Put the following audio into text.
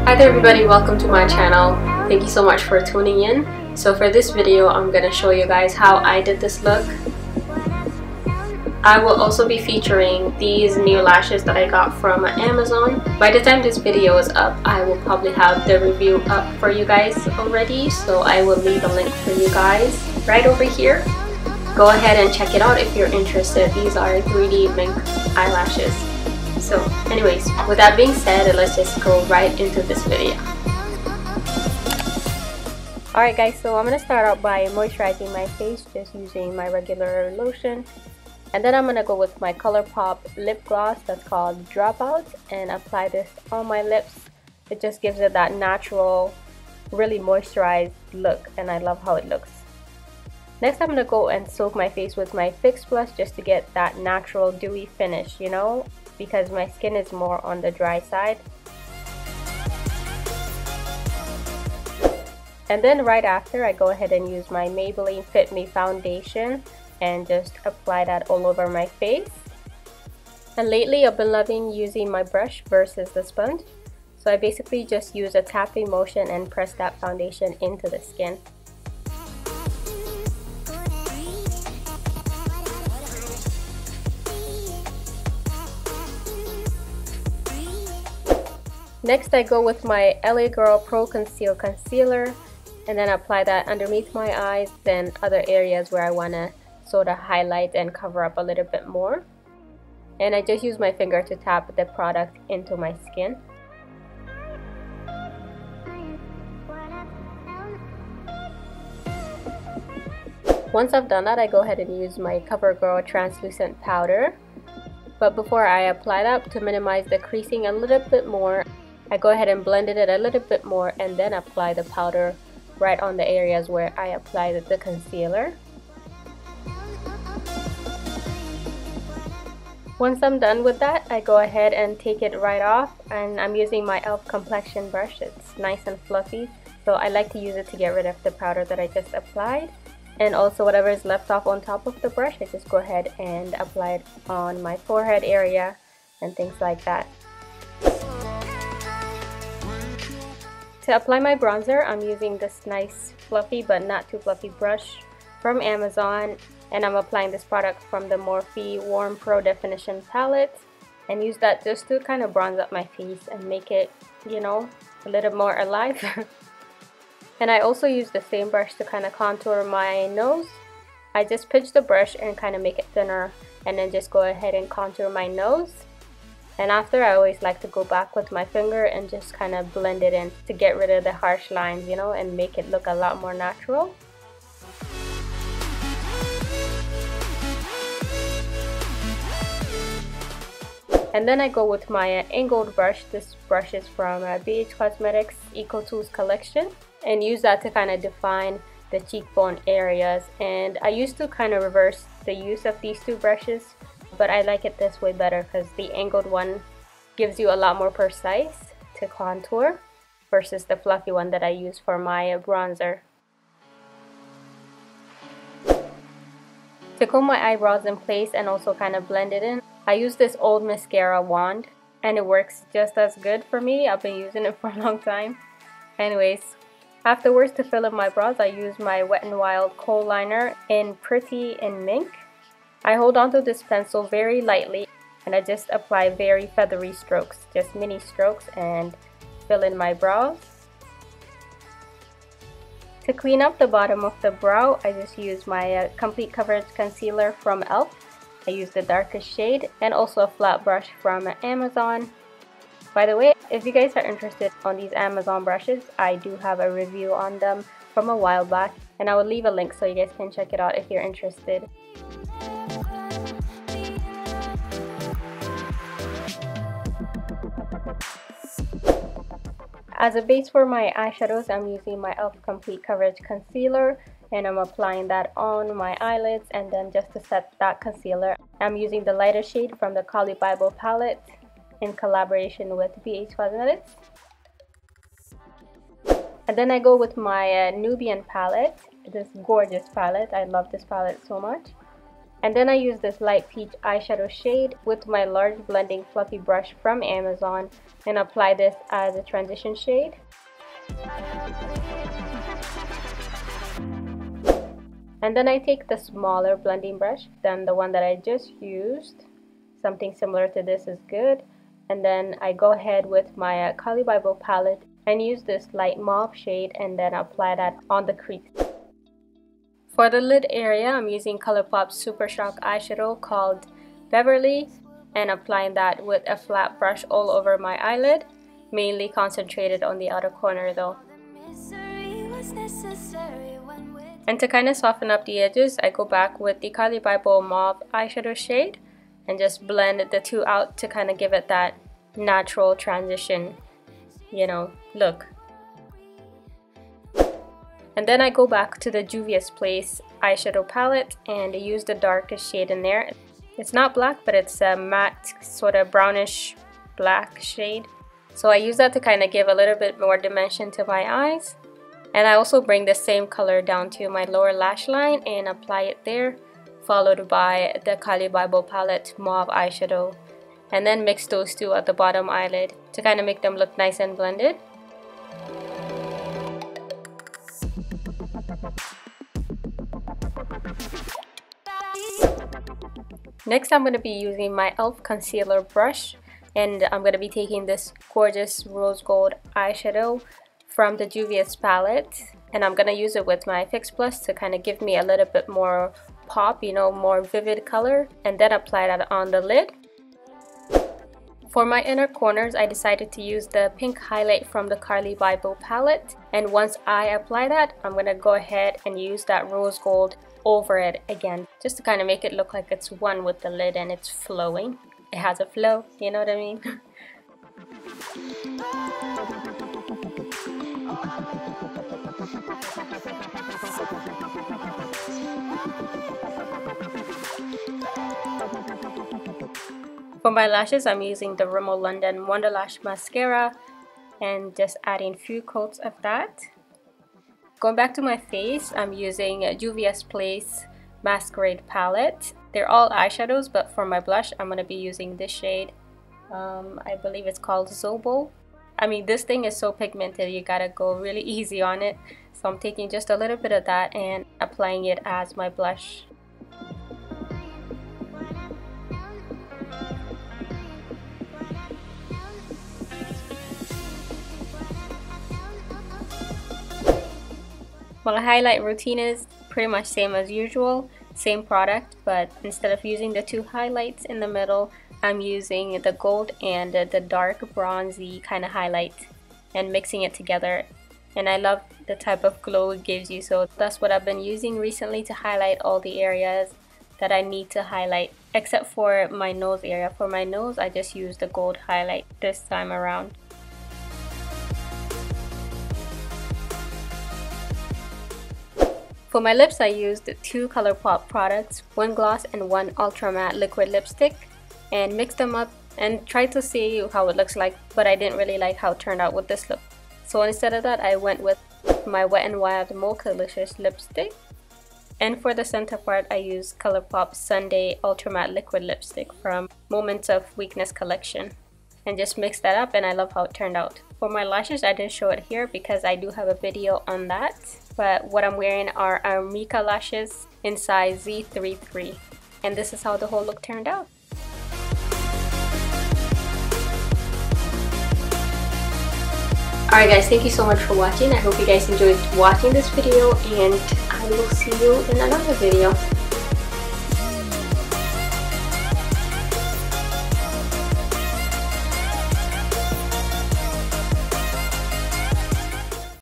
Hi there everybody, welcome to my channel. Thank you so much for tuning in. So for this video, I'm gonna show you guys how I did this look. I will also be featuring these new lashes that I got from Amazon. By the time this video is up, I will probably have the review up for you guys already, so I will leave a link for you guys right over here. Go ahead and check it out if you're interested. These are 3D mink eyelashes. So anyways, with that being said, let's just go right into this video. Alright guys, so I'm going to start out by moisturizing my face just using my regular lotion. And then I'm going to go with my ColourPop lip gloss that's called Dropout and apply this on my lips. It just gives it that natural, really moisturized look, and I love how it looks. Next I'm going to go and soak my face with my Fix Plus just to get that natural dewy finish, you know, because my skin is more on the dry side. And then right after, I go ahead and use my Maybeline Fit Me foundation and just apply that all over my face. And lately I've been loving using my brush versus the sponge. So I basically just use a tapping motion and press that foundation into the skin. Next I go with my LA Girl Pro Conceal Concealer and then apply that underneath my eyes, then other areas where I want to sort of highlight and cover up a little bit more. And I just use my finger to tap the product into my skin. Once I've done that, I go ahead and use my CoverGirl translucent powder. But before I apply that, to minimize the creasing a little bit more, I go ahead and blend it a little bit more and then apply the powder right on the areas where I applied the concealer. Once I'm done with that, I go ahead and take it right off, and I'm using my E.L.F complexion brush. It's nice and fluffy, so I like to use it to get rid of the powder that I just applied. And also whatever is left off on top of the brush, I just go ahead and apply it on my forehead area and things like that. To apply my bronzer, I'm using this nice fluffy but not too fluffy brush from Amazon, and I'm applying this product from the Morphe Warm Pro Definition palette, and use that just to kind of bronze up my face and make it, you know, a little more alive. And I also use the same brush to kind of contour my nose. I just pitch the brush and kind of make it thinner, and then just go ahead and contour my nose. And after, I always like to go back with my finger and just kind of blend it in to get rid of the harsh lines, you know, and make it look a lot more natural. And then I go with my angled brush. This brush is from E.L.F Cosmetics Eco Tools collection, and use that to kind of define the cheekbone areas. And I used to kind of reverse the use of these two brushes, but I like it this way better because the angled one gives you a lot more precise to contour versus the fluffy one that I use for my bronzer. To comb my eyebrows in place and also kind of blend it in, I use this old mascara wand, and it works just as good for me. I've been using it for a long time. Anyways, afterwards, to fill in my brows, I use my Wet n Wild kohl liner in Pretty in Mink. I hold onto this pencil very lightly and I just apply very feathery strokes, just mini strokes, and fill in my brows. To clean up the bottom of the brow, I just use my Complete Coverage Concealer from E.L.F. I use the darkest shade, and also a flat brush from Amazon. By the way, if you guys are interested on these Amazon brushes, I do have a review on them from a while back, and I will leave a link so you guys can check it out if you're interested. As a base for my eyeshadows, I'm using my E.L.F Complete Coverage Concealer, and I'm applying that on my eyelids. And then just to set that concealer, I'm using the lighter shade from the Carli Bybel palette in collaboration with E.L.F Cosmetics. And then I go with my Nubian palette, this gorgeous palette. I love this palette so much. And then I use this light peach eyeshadow shade with my large blending fluffy brush from Amazon and apply this as a transition shade. And then I take the smaller blending brush than the one that I just used. Something similar to this is good. And then I go ahead with my Carli Bybel palette and use this light mauve shade and then apply that on the crease. For the lid area, I'm using ColourPop Super Shock eyeshadow called Beverly and applying that with a flat brush all over my eyelid, mainly concentrated on the outer corner though. And to kind of soften up the edges, I go back with the Carli Bybel Mauve eyeshadow shade and just blend the two out to kind of give it that natural transition, you know, look. And then I go back to the Juvia's Place eyeshadow palette and use the darkest shade in there. It's not black, but it's a matte sort of brownish black shade. So I use that to kind of give a little bit more dimension to my eyes. And I also bring the same color down to my lower lash line and apply it there, followed by the Carli Bybel palette mauve eyeshadow. And then mix those two at the bottom eyelid to kind of make them look nice and blended. Next, I'm going to be using my E.L.F concealer brush, and I'm going to be taking this gorgeous rose gold eyeshadow from the Juvia's palette, and I'm going to use it with my Fix Plus to kind of give me a little bit more pop, you know, more vivid color, and then apply that on the lid. For my inner corners, I decided to use the pink highlight from the Carli Bybel palette, and once I apply that, I'm going to go ahead and use that rose gold over it again, just to kind of make it look like it's one with the lid and it's flowing. It has a flow, you know what I mean? For my lashes, I'm using the Rimmel London Wonderlash Mascara and just adding a few coats of that. Going back to my face, I'm using Juvia's Place Masquerade palette. They're all eyeshadows, but for my blush, I'm going to be using this shade. I believe it's called Zobo. I mean, this thing is so pigmented, you gotta go really easy on it. So I'm taking just a little bit of that and applying it as my blush. Well, the highlight routine is pretty much same as usual, same product, but instead of using the two highlights in the middle, I'm using the gold and the dark bronzy kind of highlight and mixing it together. And I love the type of glow it gives you, so that's what I've been using recently to highlight all the areas that I need to highlight, except for my nose area. For my nose, I just use the gold highlight this time around. For my lips, I used two ColourPop products, one gloss and one ultra matte liquid lipstick, and mixed them up and tried to see how it looks like, but I didn't really like how it turned out with this look. So instead of that, I went with my Wet n Wild Mocha-litious lipstick. And for the center part, I used ColourPop Sunday Ultra Matte Liquid Lipstick from Moments of Weakness collection. And just mixed that up, and I love how it turned out. For my lashes, I didn't show it here because I do have a video on that. But what I'm wearing are Mika lashes in size Z33. And this is how the whole look turned out. Alright guys, thank you so much for watching. I hope you guys enjoyed watching this video, and I will see you in another video.